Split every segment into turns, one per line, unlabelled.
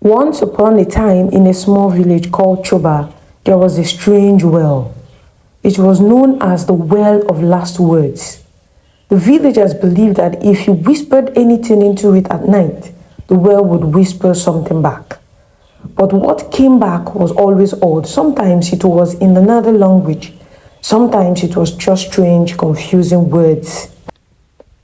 Once upon a time, in a small village called Choba, there was a strange well. It was known as the Well of Last Words. The villagers believed that if you whispered anything into it at night, the well would whisper something back. But what came back was always odd. Sometimes it was in another language. Sometimes it was just strange, confusing words.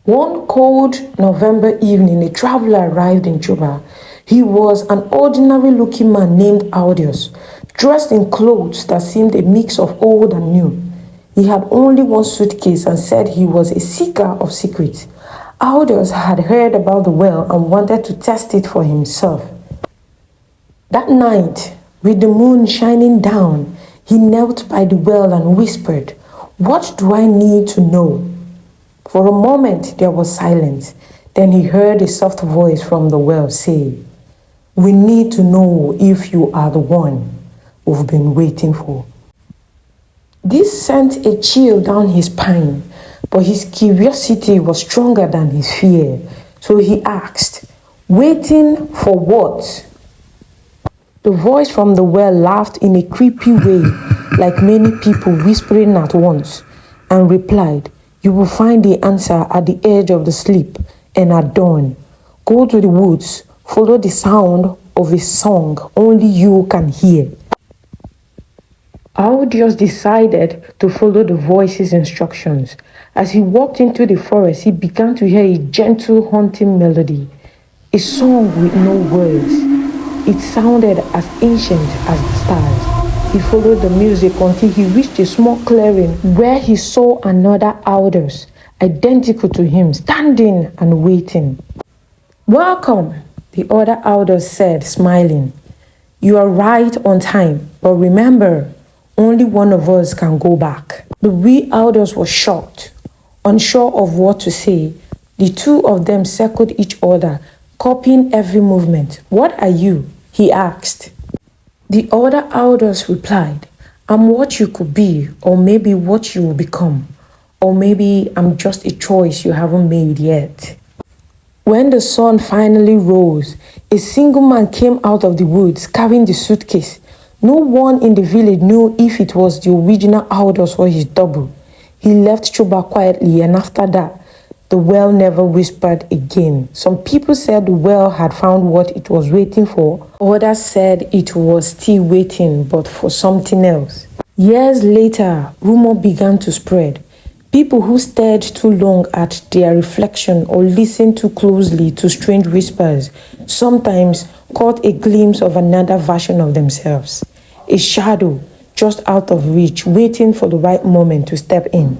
One cold November evening, a traveler arrived in Juba. He was an ordinary-looking man named Audius, dressed in clothes that seemed a mix of old and new. He had only one suitcase and said he was a seeker of secrets. Audius had heard about the well and wanted to test it for himself. That night, with the moon shining down, he knelt by the well and whispered, "What do I need to know?" For a moment, there was silence. Then he heard a soft voice from the well say, "We need to know if you are the one we've been waiting for." This sent a chill down his spine, but his curiosity was stronger than his fear. So he asked, "Waiting for what?" The voice from the well laughed in a creepy way, like many people whispering at once, and replied, "You will find the answer at the edge of the sleep and at dawn. Go to the woods, follow the sound of a song only you can hear." Audius decided to follow the voice's instructions. As he walked into the forest, he began to hear a gentle, haunting melody, a song with no words. It sounded as ancient as the stars. He followed the music until he reached a small clearing where he saw another Audius, identical to him, standing and waiting. "Welcome," the other Audius said, smiling. "You are right on time, but remember, only one of us can go back." The wee Audius was shocked. Unsure of what to say, the two of them circled each other, copying every movement. "What are you?" he asked. The other Audius replied, "I'm what you could be, or maybe what you will become, or maybe I'm just a choice you haven't made yet." When the sun finally rose, a single man came out of the woods carrying the suitcase. No one in the village knew if it was the original Audius or his double. He left Chuba quietly, and after that, the well never whispered again. Some people said the well had found what it was waiting for. Others said it was still waiting, but for something else. Years later, rumor began to spread. People who stared too long at their reflection or listened too closely to strange whispers sometimes caught a glimpse of another version of themselves. A shadow just out of reach, waiting for the right moment to step in.